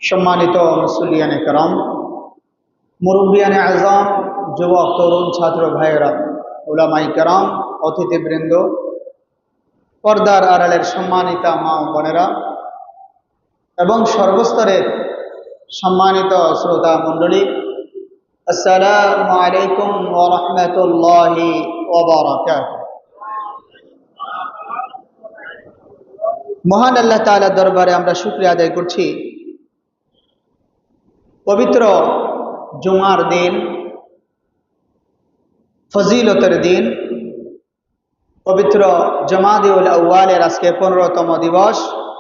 সম্মানিত মুসল্লিয়ানে کرام, মুরব্বিয়ানে আজম, যুবক তরুণ ছাত্র ভাইয়েরা, উলামায়ে কেরাম, অতিথিবৃন্দ, পর্দার আড়ালের সম্মানিতা মা ও বোনেরা এবং সর্বস্তরের সম্মানিত শ্রোতা মণ্ডলী, আসসালামু আলাইকুম ওয়া রাহমাতুল্লাহি ওয়া বারাকাতুহু। মহান আল্লাহ তাআলার দরবারে আমরা শুকরিয়া আদায় করছি। পবিত্র জুমার দিন, ফজিলতের দিন, পবিত্র জমাদিউল আউয়ালের আজকে 15তম দিবস,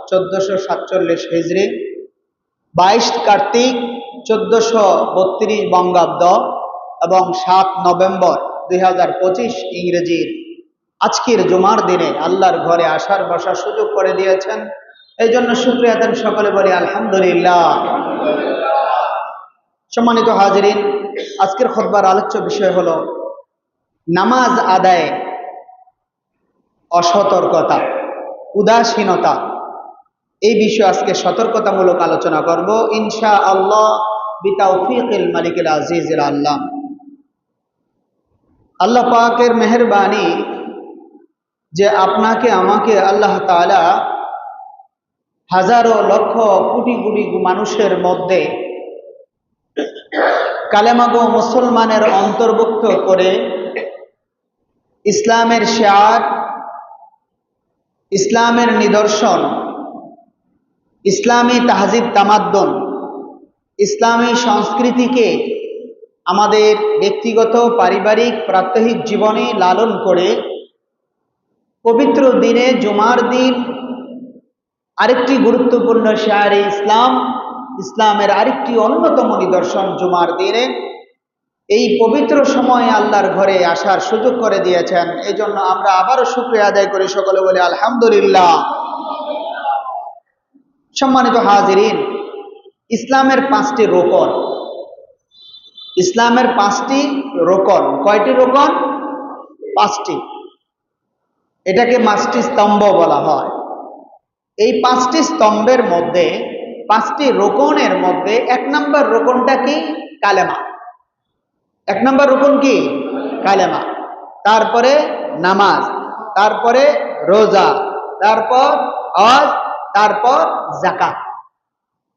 1447 হিজরি, 22 কার্তিক 1432 বঙ্গাব্দ এবং 7 নভেম্বর 2025 ইংরেজির আজকের জুমার দিনে আল্লাহর ঘরে আসার বসার সুযোগ করে দিয়েছেন। এই জন্য শুকরিয়া দেন, সকলে বলি আলহামদুলিল্লাহ। সম্মানিত হাজিরিন, আজকের খুতবার আলোচ্য বিষয় হলো নামাজ আদায়ে অসতর্কতা, উদাসীনতা। এই বিষয়ে আজকে সতর্কতামূলক আলোচনা করব ইনশাআল্লাহ বিতাওফিকিল মালিকিল আজিজিল আল্লাহ। আল্লাহ পাকের মেহেরবানি যে আপনাকে আমাকে আল্লাহ তাআলা হাজারো লক্ষ কোটি কোটি মানুষের মধ্যে কালেমাগো মুসলমানের অন্তর্ভুক্ত করে ইসলামের শিয়ার, ইসলামের নিদর্শন, ইসলামী তাহজিব তামাদ্দুন, ইসলামী সংস্কৃতিকে আমাদের ব্যক্তিগত, পারিবারিক, প্রাত্যহিক জীবনে লালন করে পবিত্র দিনে জুমার দিন আরেকটি গুরুত্বপূর্ণ শিয়ারে ইসলাম, ইসলামের আরেকটি অন্যতম নিদর্শন জুমার দিনে এই পবিত্র সময়ে আল্লাহর ঘরে আসার সুযোগ করে দিয়েছেন। এই জন্য আমরা আবারও শুকরিয়া আদায় করি, সকলে বলে আলহামদুলিল্লাহ। সম্মানিত হাজিরিন, ইসলামের 5টি রোকন, ইসলামের 5টি রোকন। কয়টি রোকন? 5টি। এটাকে 5টি স্তম্ভ বলা হয়। এই 5টি স্তম্ভের মধ্যে, 5টি রোকনের মধ্যে 1 নম্বর রোকনটা কি? কালেমা। 1 নম্বর রোকন কি? কালেমা। তারপরে নামাজ, তারপরে রোজা, তারপর হজ, তারপর যাকাত।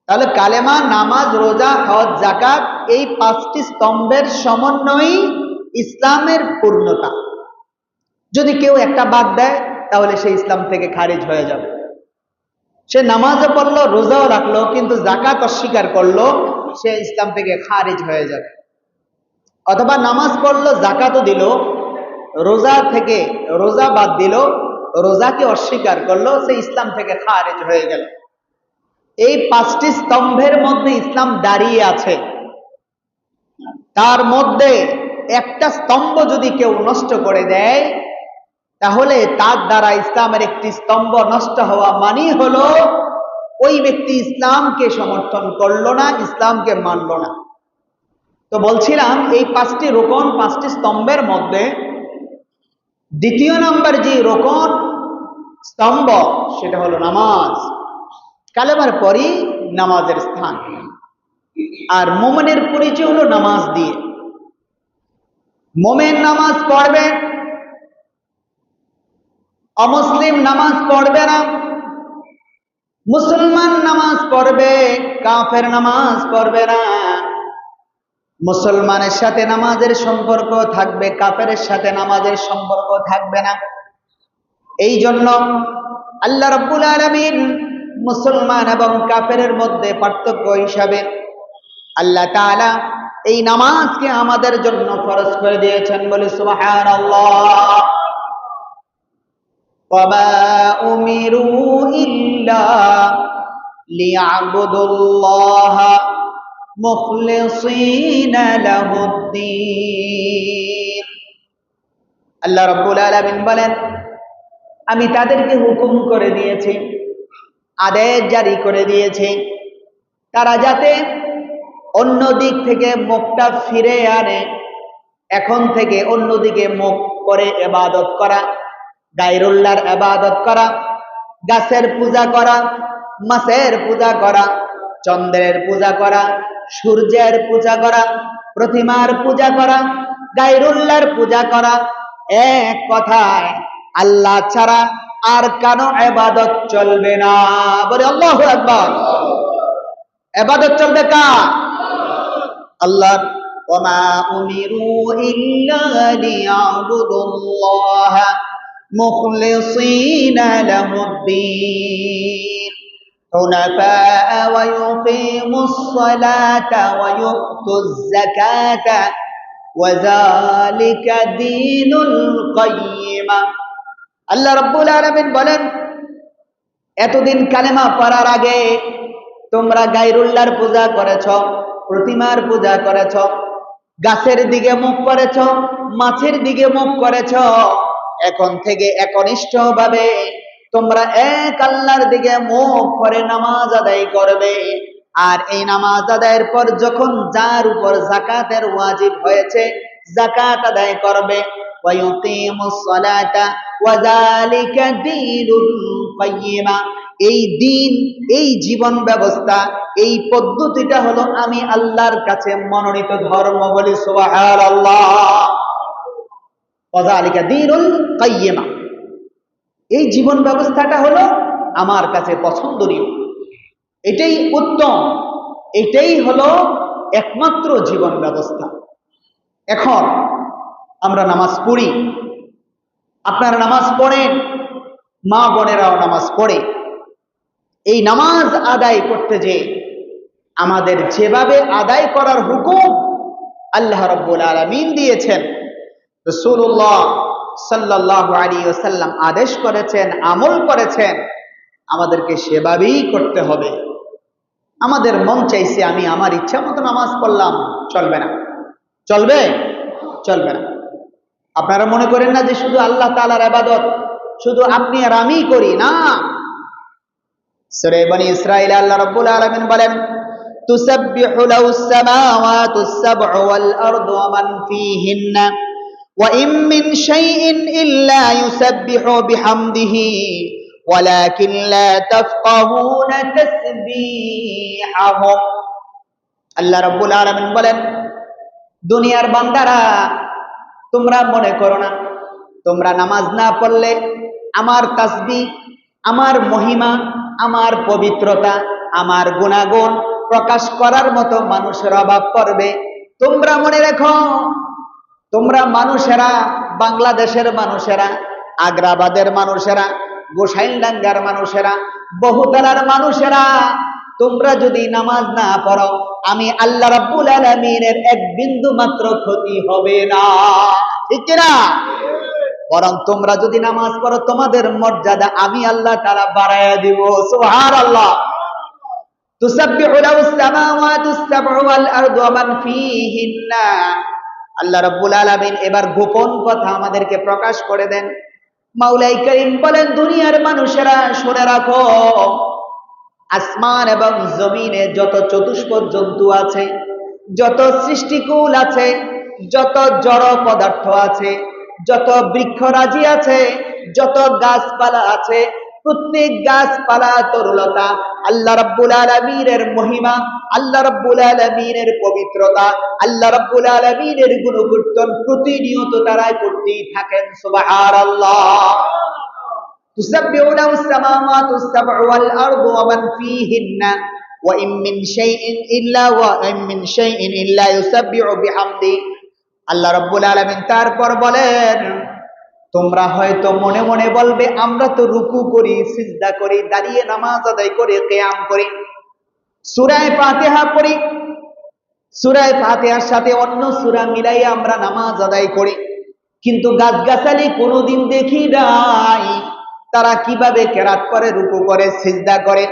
তাহলে কালেমা, নামাজ, রোজা, হজ, যাকাত, এই 5টি স্তম্ভের সমন্বয়ই ইসলামের পূর্ণতা। যদি কেউ একটা বাদ দেয় তাহলে সে ইসলাম থেকে খারিজ হয়ে যাবে। সে নামাজও পড়লো, রোজাও রাখলো, কিন্তু যাকাত অস্বীকার করলো, সে ইসলাম থেকে খারিজ হয়ে যাবে। অথবা নামাজ পড়লো, যাকাতও দিল, রোজা বাদ দিল, রোজাকে অস্বীকার করলো, সে ইসলাম থেকে খারিজ হয়ে গেল। এই 5টি স্তম্ভের মধ্যে ইসলাম দাঁড়িয়ে আছে। তার মধ্যে একটা স্তম্ভ যদি কেউ নষ্ট করে দেয় তাহলে তার দ্বারা ইসলামের একটি স্তম্ভ নষ্ট হওয়া মানেই হলো ওই ব্যক্তি ইসলামকে সমর্থন করলো না, ইসলামকে মানলো না। তো বলছিলাম এই 5টি রোকন, 5টি স্তম্ভের মধ্যে 2য় নম্বর যে রোকন স্তম্ভ সেটা হলো নামাজ। কালেমার পরই নামাজের স্থান। আর মুমিনের পরিচয় হলো নামাজ দিয়ে। মুমিন নামাজ পড়বে, অমুসলিম নামাজ পড়বে না। মুসলমান নামাজ পড়বে, কাফের নামাজ পড়বে না। মুসলমানের সাথে নামাজের সম্পর্ক থাকবে, কাফেরের সাথে নামাজের সম্পর্ক থাকবে না। এই জন্য আল্লাহ রাব্বুল আলামিন মুসলমান এবং কাফেরের মধ্যে পার্থক্য হিসাবে আল্লাহ তাআলা এই নামাজকে আমাদের জন্য ফরজ করে দিয়েছেন। বলে সুবহানাল্লাহ। وَمَا أُمِرُوا إِلَّا لِيَعْبُدُوا اللَّهَ مُخْلِصِينَ لَهُ الدِّينَ। আল্লাহ রাব্বুল আলামিন বলেন, আমি তাদেরকে হুকুম করে দিয়েছি, আদেশ জারি করে দিয়েছি, তারা যাতে অন্য দিক থেকে মুখটা ফিরে আনে। এখন থেকে অন্যদিকে মুখ করে ইবাদত করা, গায়রুল্লাহর ইবাদত করা, গাছের পূজা করা, মাছের পূজা করা, চন্দ্রের পূজা করা, সূর্যের পূজা করা, প্রতিমার পূজা করা, গায়রুল্লাহর পূজা করা, এক কথায় আল্লাহ ছাড়া আর কারো ইবাদত চলবে না। বলে আল্লাহু আকবার। ইবাদত চলবে কার? আল্লাহ। ওমা উমিরু ইল্লা লিয়াবুদুল্লাহ মুখলিসিনা লাহুদ্দীন হুনাফা ওয়া ইউকিমুস সালাতা ওয়া ইউতুজ যাকাতা ওয়া যালিকা দীনুল কাইয়্যিমা। আল্লাহ রাব্বুল আলামিন বলেন, এতদিন কালেমা পড়ার আগে তোমরা গায়রুল্লাহর পূজা করেছ, প্রতিমার পূজা করেছ, গাছের দিকে মুখ করেছ, মাছের দিকে মুখ করেছ। এখন থেকে একনিষ্ঠভাবে তোমরা এক আল্লাহর দিকে মুখ করে নামাজ আদায় করবে। আর এই নামাজ আদায়ের পর যখন যার উপর যাকাতের ওয়াজিব হয়েছে যাকাত আদায় করবে। ওয়া ইউকিমুস সালাতা ওয়া যালিকা দীনুল কাইয়্যিমা। এই দিন, এই জীবন ব্যবস্থা, এই পদ্ধতিটা হলো আমি আল্লাহর কাছে মনোনীত ধর্ম। বলি সুবহানাল্লাহ। ওয়া যালিকা দীনুল কাইয়্যিমা। এই জীবন ব্যবস্থাটা হলো আমার কাছে পছন্দনীয়, এটাই উত্তম, এটাই হলো একমাত্র জীবন ব্যবস্থা। এখন আমরা নামাজ পড়ি, আপনারা নামাজ পড়েন, মা বোনেরাও নামাজ পড়ে। এই নামাজ আদায় করতে যে আমাদের যেভাবে আদায় করার হুকুম আল্লাহ রাব্বুল আলামিন দিয়েছেন, রাসূলুল্লাহ সাল্লাল্লাহু আলাইহি ওয়াসাল্লাম আদেশ করেছেন, আমল করেছেন, আমাদেরকে সেভাবেই করতে হবে। আমাদের মন চাইছে আমি আমার ইচ্ছা মতো নামাজ পড়লাম, চলবে না। চলবে? চলবে না। আপনারা মনে করেন না যে শুধু আল্লাহ তাআলার ইবাদত শুধু আপনি আর আমি করি, না। সূরা বনী ইসরাঈল আল্লাহ রাব্বুল আলামিন বলেন, তুসাব্বিহু লাহুস সামাওয়াতুস সাব'ু ওয়াল আরদু ওয়া মান ফীহিন্না ওয়া ইম মিন শাইইন ইল্লা ইউসাব্বিহু বিহামদিহি ওয়ালাকিন লা তাফকাহুনা তাসবিহাহুম। আল্লাহ রাব্বুল আলামিন বলেন, দুনিয়ার বান্দারা তোমরা মনে করো না তোমরা নামাজ না পড়লে আমার তাসবিহ, আমার মহিমা, আমার পবিত্রতা, আমার গুণাগুণ প্রকাশ করার মতো মানুষের অভাব পড়বে। তোমরা মনে রেখো, তোমরা মানুষেরা, বাংলাদেশের মানুষেরা, আগ্রাবাদের মানুষেরা, গোসাইনডাঙ্গার মানুষেরা, বহুতলার মানুষেরা, তোমরা যদি নামাজ না পড়ো আমি আল্লাহ রাব্বুল আলামিনের এক বিন্দু মাত্র ক্ষতি হবে না, ঠিক না? বরং তোমরা যদি নামাজ পড়ো তোমাদের মর্যাদা আমি আল্লাহ তাআলা বাড়ায়া দিব। সুবহানাল্লাহ। তুসাব্বিহু লাহুস সামাওয়াতুস সাব'ু ওয়াল আরদু ওয়া মান ফীহিন্না। আল্লাহ রাব্বুল আলামিন এবার গোপন কথা আমাদেরকে প্রকাশ করে দেন। মাওলাই করিম বলেন, দুনিয়ার মানুষেরা শুনে রাখো, আসমান এবং জমিনে যত চতুষ্পদ জন্তু আছে, যত সৃষ্টিকুল আছে, যত জড় পদার্থ আছে, যত বৃক্ষরাজি আছে, যত গাছপালা আছে, প্রত্যেক গাছপালা তরুলতা আল্লাহ রাব্বুল আলামিনের মহিমা, আল্লাহ রাব্বুল আলামিনের পবিত্রতা, আল্লাহ রাব্বুল আলামিনের গুণকীর্তন প্রতিনিয়ত তারা করতেই থাকেন। সুবহানাল্লাহ। تسبح له السماوات السبع والأرض ومن فيهن وإن من شيء إلا يسبح بحمده। আল্লাহ রাব্বুল আলামিন তারপর বলেন, তোমরা হয়তো মনে মনে বলবে আমরা তো রুকু করি, সিজদা করি, দাঁড়িয়ে নামাজ আদায় করি, কিয়াম করি, সূরা ফাতিহা পড়ি, সূরা ফাতিহার সাথে অন্য সূরা মিলাইয়া আমরা নামাজ আদায় করি, কিন্তু গাছগাছালি কোনোদিন দেখি নাই তারা কিভাবে কেরাত করে, রুকু করে, সিজদা করে।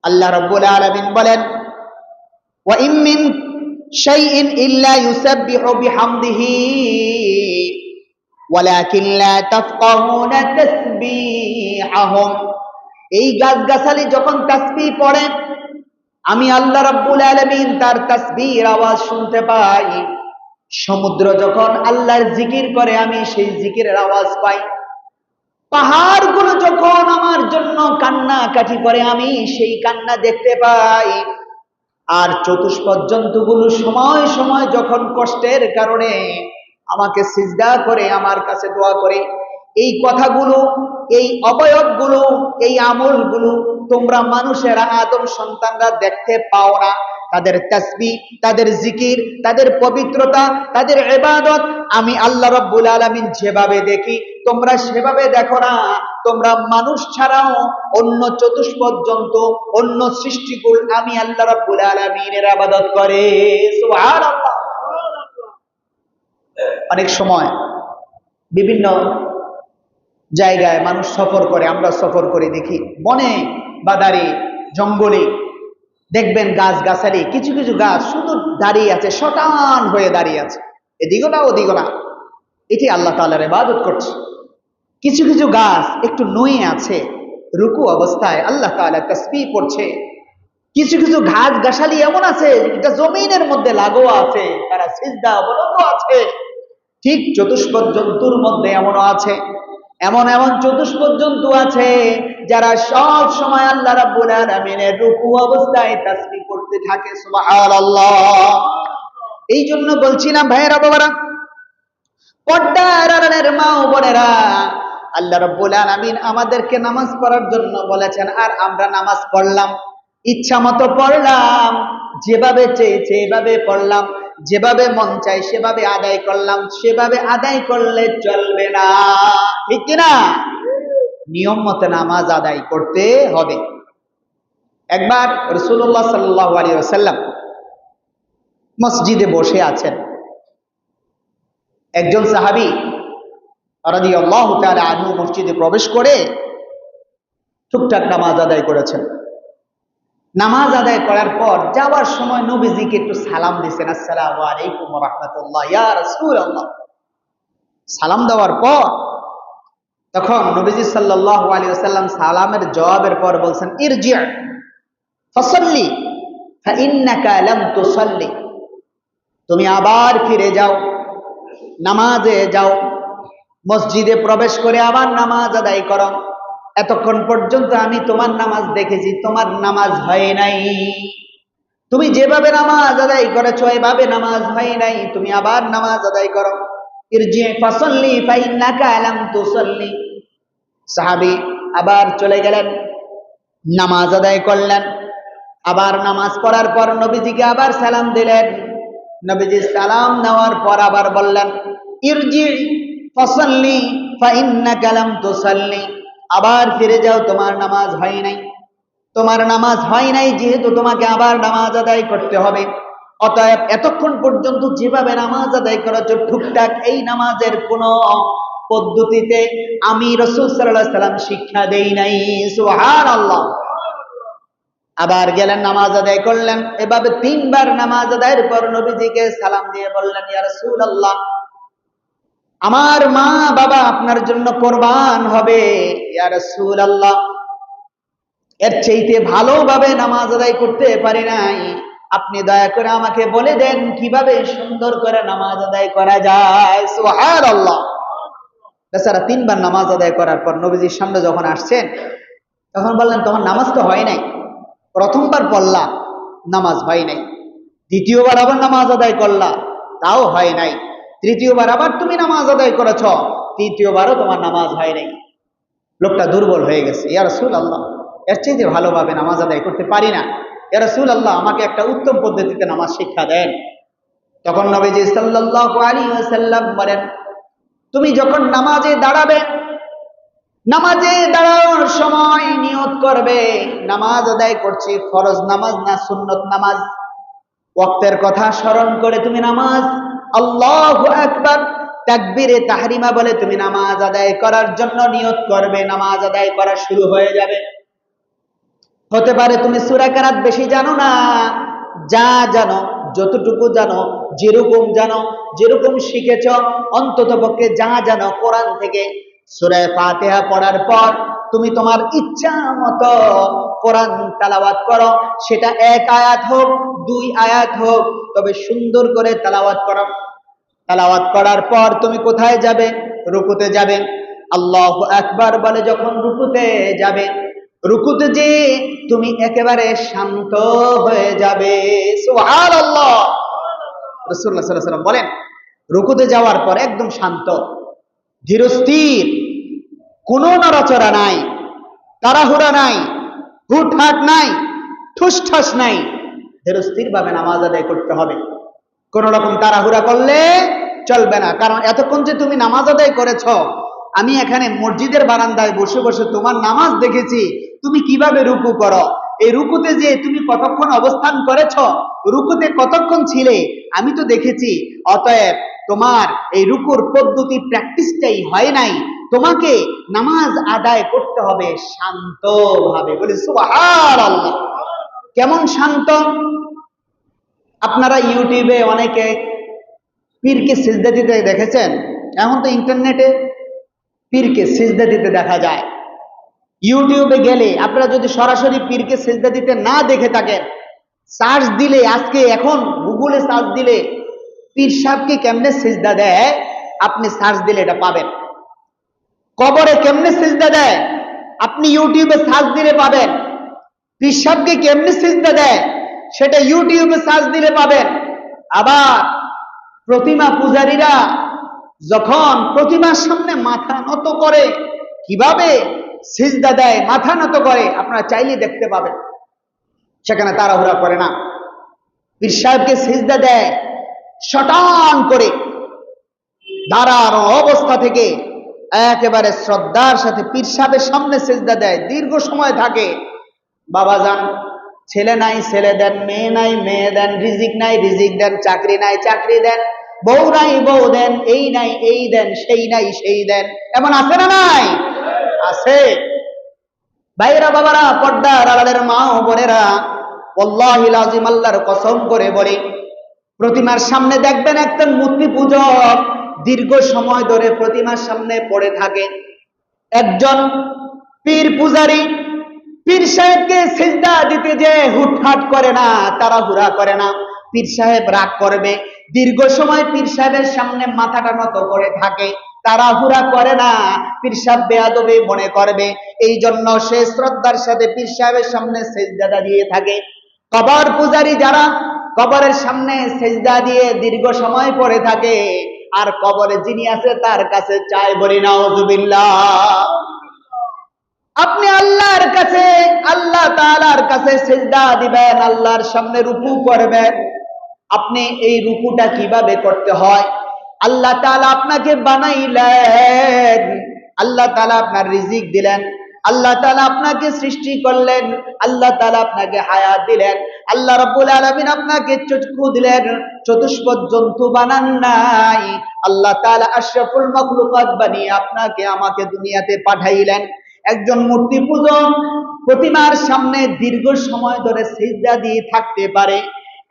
আল্লাহ রাব্বুল আলামিন বলেন, ওয়া ইম মিন শাইইন ইল্লা ইউসাব্বিহু বিহামদিহি ওয়ালাকিন লা তাফকাহুনা তাসবিহাহুম। এই গাছগাছালি যখন তাসবিহ পড়ে আমি আল্লাহ রাব্বুল আলামিন তার তাসবিহের আওয়াজ শুনতে পাই। সমুদ্র যখন আল্লাহর জিকির করে আমি সেই জিকিরের আওয়াজ পাই। পাহাড়গুলো যখন আমার জন্য কান্নাকাটি করে আমি সেই কান্না দেখতে পাই, আর চতুষ্পদ জন্তুগুলো সময় সময় যখন কষ্টের কারণে আমাকে সিজদা করে আমার কাছে দোয়া করে, এই কথাগুলো, এই অবয়বগুলো, এই আমলগুলো তোমরা মানুষেরা, আদম সন্তানরা দেখতে পাও না। তাদের তাসবিহ, তাদের জিকির, তাদের পবিত্রতা, তাদের ইবাদত আমি আল্লাহ রাব্বুল আলামিন যেভাবে দেখি তোমরা সেভাবে দেখো না। তোমরা মানুষ ছাড়াও অন্য চতুষ্পদ জন্তু, অন্য সৃষ্টিকুল আমি আল্লাহ রাব্বুল আলামিনের ইবাদত করে। সুবহানাল্লাহ। অনেক সময় বিভিন্ন জায়গায় মানুষ সফর করে, আমরা সফর করে দেখি বনে বাদারে জঙ্গলে দেখবেন গাছ গাছালি, কিছু কিছু গাছ শুধু দাঁড়িয়ে আছে, শটান হয়ে দাঁড়িয়ে আছে, এদিকে না ওদিকে না, এটি আল্লাহ তাআলার ইবাদত করছে। কিছু কিছু গাছ একটু নুয়ে আছে, রুকু অবস্থায় আল্লাহ তাআলা তাসবিহ পড়ছে। কিছু কিছু ঘাস গাছালি এমন আছে যেটা জমিনের মধ্যে লাগোয়া আছে, তারা সিজদা অবনত আছে। ঠিক চতুষ্পদ জন্তুর মধ্যে এমনও আছে, এমন এমন চতুষ্পদ জন্তু আছে যারা সব সময় আল্লাহ রাব্বুল আলামিনের রুকু অবস্থায় তাসবিহ করতে থাকে। সুবহানাল্লাহ। এই জন্য বলছিলাম ভাইয়েরা বাবারা, পর্দার আড়ালের মা ও বোনেরা, আল্লাহ রাব্বুল আলামিন আমাদেরকে নামাজ পড়ার জন্য বলেছেন, আর আমরা নামাজ পড়লাম, ইচ্ছা মতো পড়লাম, যেভাবে চেয়েছে এভাবে পড়লাম, যেভাবে মন চাই সেভাবে আদায় করলাম। সেভাবে আদায় করলে চলবে না, ঠিক কিনা? নিয়ম মতো নামাজ আদায় করতে হবে। একবার রাসূলুল্লাহ সাল্লাল্লাহু আলাইহি ওয়াসাল্লাম মসজিদে বসে আছেন, একজন সাহাবী রাদিয়াল্লাহু তাআলা আনহু মসজিদে প্রবেশ করে টুকটাক নামাজ আদায় করেছেন। নামাজ আদায় করার পর যাওয়ার সময় নবীজিকে একটু সালাম দিয়েছেন, আসসালামু আলাইকুম ওয়া রাহমাতুল্লাহ ইয়া রাসূলুল্লাহ। সালাম দেওয়ার পর তখন নবীজি সাল্লাল্লাহু আলাইহি ওয়াসাল্লাম সালামের জবাবের পর বলছেন, ইরজি' ফাসাল্লি ফাইন্নাকা লাম তুসাল্লি, তুমি আবার ফিরে যাও, নামাজে যাও, মসজিদে প্রবেশ করে আবার নামাজ আদায় করো। এতক্ষণ পর্যন্ত আমি তোমার নামাজ দেখেছি, তোমার নামাজ হয় নাই। তুমি যেভাবে নামাজ আদায় করেছো এভাবে নামাজ হয় নাই, তুমি আবার নামাজ আদায় করো। ইরজি' ফাসাল্লি ফাইন্নাকা লাম তুসাল্লি। সাহাবী আবার চলে গেলেন, নামাজ আদায় করলেন। আবার নামাজ পড়ার পর নবীজিকে আবার সালাম দিলেন। নবীজি সালাম নেওয়ার পর আবার বললেন, ইরজি' ফাসাল্লি ফাইন্নাকা লাম তুসাল্লি, আবার ফিরে যাও, তোমার নামাজ হয় নাই। তোমার নামাজ হয় নাই যেহেতু তোমাকে আবার নামাজ আদায় করতে হবে। অতএব এতক্ষণ পর্যন্ত যেভাবে নামাজ আদায় করেছো ঠিকঠাক এই নামাজের কোন পদ্ধতিতে আমি রাসূল সাল্লাল্লাহু আলাইহি সাল্লাম শিক্ষা দেই নাই। সুবহানাল্লাহ। আবার গেলেন, নামাজ আদায় করলেন। এভাবে তিনবার নামাজ আদায়ের পর নবীজিকে সালাম দিয়ে বললেন, ইয়া রাসূলুল্লাহ, আমার মা বাবা আপনার জন্য কোরবান হবে। ইয়া রাসূলুল্লাহ, এর চাইতে ভালোভাবে নামাজ আদায় করতে পারি নাই, আপনি দয়া করে আমাকে বলে দেন কিভাবে সুন্দর করে নামাজ আদায় করা যায়। সুবহানাল্লাহ। বেচারা তিনবার নামাজ আদায় করার পর নবীজির সামনে যখন আসছেন তখন বললেন, তোমার নামাজ তো হয় নাই, প্রথমবার পড়লা নামাজ হয় নাই, দ্বিতীয়বার আবার নামাজ আদায় করলা তাও হয় নাই, তৃতীয়বার আবার তুমি নামাজ আদায় করেছ, তৃতীয়বারও তোমার নামাজ হয় নাই। লোকটা দুর্বল হয়ে গেছে। ইয়া রাসূলুল্লাহ, এর চাইতে ভালোভাবে নামাজ আদায় করতে পারি না। ইয়া রাসূলুল্লাহ, আমাকে একটা উত্তম পদ্ধতিতে নামাজ শিক্ষা দেন। তখন নবীজি সাল্লাল্লাহু আলাইহি ওয়াসাল্লাম বলেন, তুমি যখন নামাজে দাঁড়াবে, নামাজে দাঁড়ানোর সময় নিয়ত করবে নামাজ আদায় করছি, ফরজ নামাজ না সুন্নত নামাজ। ওয়াক্তের কথা স্মরণ করে তুমি নামাজ, আল্লাহু আকবার, তাকবীরে তাহরিমা বলে তুমি নামাজ আদায় করার জন্য নিয়ত করবে, নামাজ আদায় করা শুরু হয়ে যাবে। হতে পারে তুমি সূরা কেরাত বেশি জানো না, যা জানো, যতটুকু জানো, যেরকম জানো, যেরকম শিখেছ, অন্তত পক্ষে যা জানো কোরআন থেকে সূরা ফাতিহা পড়ার পর তুমি তোমার ইচ্ছা মতো কোরআন তেলাওয়াত করো। সেটা এক আয়াত হোক, দুই আয়াত হোক, তবে সুন্দর করে তেলাওয়াত করো। তেলাওয়াত করার পর তুমি কোথায় যাবে? রুকুতে যাবে। আল্লাহু আকবার বলে যখন রুকুতে যাবে, রুকুতে যে তুমি একেবারে শান্ত হয়ে যাবে। সুবহানাল্লাহ। রাসূলুল্লাহ সাল্লাল্লাহু আলাইহি ওয়াসাল্লাম বলেন রুকুতে যাওয়ার পর একদম শান্ত, ধীরস্থির, কোনো নড়াচড়া নাই, তাড়াহুড়া নাই, হুটহাট নাই, ঠুসঠাস নাই, ধীরস্থির ভাবে নামাজ আদায় করতে হবে। কোন রকম তাড়াহুড়া করলে চলবে না। কারণ এতক্ষণ যে তুমি নামাজ আদায় করেছ, আমি এখানে মসজিদের বারান্দায় বসে বসে তোমার নামাজ দেখেছি, তুমি কিভাবে রুকু করো, এই রুকুতে যে তুমি কতক্ষণ অবস্থান করেছ, রুকুতে কতক্ষণ ছিলে আমি তো দেখেছি। অতএব তোমার এই রুকুর পদ্ধতি প্র্যাকটিসটাই হয় নাই। তোমাকে নামাজ আদায় করতে হবে শান্তভাবে। বলি সুবহানাল্লাহ। কেমন শান্ত? আপনারা ইউটিউবে অনেকে পীরকে সিজদা দিতে দেখেছেন? এখন তো ইন্টারনেটে পীরকে সিজদা দিতে দেখা যায়। ইউটিউবে গেলে আপনারা যদি সরাসরি পীরকে সিজদা দিতে না দেখে থাকেন, সার্চ দিলে, আজকে এখন গুগলে সার্চ দিলে পীর সাহেবকে কেমনে সিজদা দেয় আপনি সার্চ দিলে এটা পাবেন। কবরে কেমনে সিজদা দেয় আপনি ইউটিউবে সার্চ দিলে পাবেন। পীর সাহেবকে কেমনে সিজদা দেয় সেটা ইউটিউবে সার্চ দিলে পাবেন। আবার প্রতিমা পূজারীরা যখন প্রতিমার সামনে মাথা নত করে, কিভাবে সিজদা দেয়, মাথা নত করে, আপনারা চাইলে দেখতে পাবেন। সেখানে তাড়াহুড়া করে না, পীর সাহেবকে সিজদা দেয় শটান করে, দাঁড়ানো অবস্থা থেকে একেবারে শ্রদ্ধার সাথে পীর সাহেবের সামনে সিজদা দেয়, দীর্ঘ সময় থাকে। বাবা যান, ছেলে নাই ছেলে দেন, মেয়ে নাই মেয়ে দেন, রিজিক নাই রিজিক দেন, চাকরি নাই চাকরি দেন, বউ নাই বউ দেন, এই নাই এই দেন, সেই নাই সেই দেন। এমন আছে না নাই? আছে। ভাইরা বাবারা, পর্দার আড়ালের মা ও বোনেরা, ওয়াল্লাহিল আযীম আল্লাহর কসম করে বলি, প্রতিমার সামনে দেখবেন একজন মূর্তি পূজক দীর্ঘ সময় ধরে প্রতিমার সামনে পড়ে থাকে। একজন পীর পূজারী পীর সাহেবকে সিজদা দিতে যে হুটহাট করে না, তাড়াহুড়া করে না। পীর সাহেব রাগ করবে, দীর্ঘ সময় পীর সাহেবের সামনে মাথাটা নত করে থাকে, তাড়াহুড়া করে না, পীর সাহেব বেয়াদবি মনে করবে। এই জন্য সে শ্রদ্ধার সাথে পীর সাহেবের সামনে সিজদা দিয়ে থাকে। কবর পূজারী যারা কবরের সামনে সিজদা দিয়ে দীর্ঘ সময় পড়ে থাকে, আর কবরে যিনি আছে তার কাছে চায়, বলি নাউজুবিল্লাহ। আপনি আল্লাহর কাছে, আল্লাহ তাআলার কাছে সিজদা দিবেন, আল্লাহর সামনে রুকু করবেন। আপনি এই রুকুটা কিভাবে করতে হয়? আল্লাহ তাআলা আপনাকে বানাইলেন, আল্লাহ তাআলা আপনার রিজিক দিলেন, আল্লাহ তাআলা আপনাকে সৃষ্টি করলেন, আল্লাহ তাআলা আপনাকে হায়াত দিলেন, আল্লাহ রাব্বুল আলামিন আপনাকে চক্ষু দিলেন, চতুষ্পদ জন্তু বানান নাই। আল্লাহ তাআলা আশরাফুল মাখলুকাত বানিয়ে আপনাকে আমাকে দুনিয়াতে পাঠাইলেন। একজন মূর্তি পূজক প্রতিমার সামনে দীর্ঘ সময় ধরে সিজদা দিয়ে থাকতে পারে।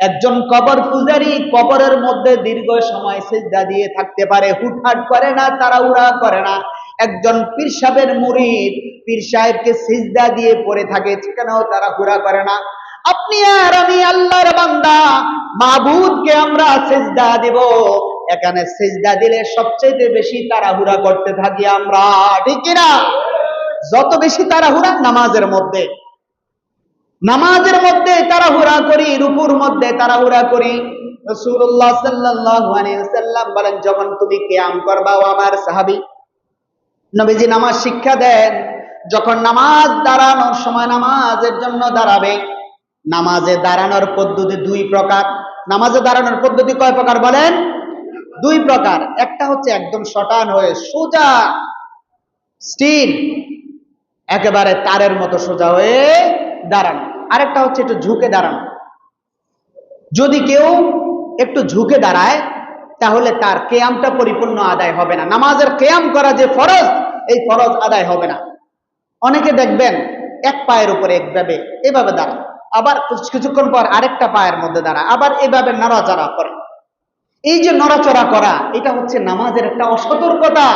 একজন কবর পূজারী কবরের মধ্যে দীর্ঘ সময় সিজদা দিয়ে থাকতে পারে, হুটহাট করে না, তাড়াহুড়া করে না। একজন পীর সাহেবের মুরিদ পীর সাহেবকে সিজদা দিয়ে পড়ে থাকে, সেখানেও তাড়াহুড়া করে না। আপনি আর আমি আল্লাহর বান্দা, মাবুদকে আমরা সিজদা দিব, এখানে সিজদা দিলে সবচেয়ে বেশি তাড়াহুড়া করতে থাকি আমরা, ঠিক কিনা? যত বেশি তাড়াহুড়া নামাজের মধ্যে, নামাজের মধ্যে তাড়াহুড়া করি, রুকুর মধ্যে তাড়াহুড়া করি। রাসূলুল্লাহ সাল্লাল্লাহু আলাইহি ওয়াসাল্লাম বলেন, যখন তুমি কিয়াম করবা, ও আমার সাহাবী, নবীজি নামাজ শিক্ষা দেন, যখন নামাজ দাঁড়ানোর সময় নামাজের জন্য দাঁড়াবে, নামাজে দাঁড়ানোর পদ্ধতি দুই প্রকার। নামাজে দাঁড়ানোর পদ্ধতি কয় প্রকার বলেন? দুই প্রকার। একটা হচ্ছে একদম শটান হয়ে সোজা স্টিল, একেবারে তারের মতো সোজা হয়ে দাঁড়ানো। আরেকটা হচ্ছে একটু ঝুঁকে দাঁড়ানো। যদি কেউ একটু ঝুঁকে দাঁড়ায় তাহলে তার কিয়ামটা পরিপূর্ণ আদায় হবে না। নামাজের কিয়াম করা যে ফরজ, এই ফরজ আদায় হবে না। অনেকে দেখবেন এক পায়ের উপরে একভাবে এভাবে দাঁড়ায়, আবার কিছুক্ষণ পর আরেকটা পায়ের মধ্যে দাঁড়ায়, আবার এভাবে নড়াচড়া করে। এই যে নড়াচড়া করা, এটা হচ্ছে নামাজের একটা অসতর্কতা,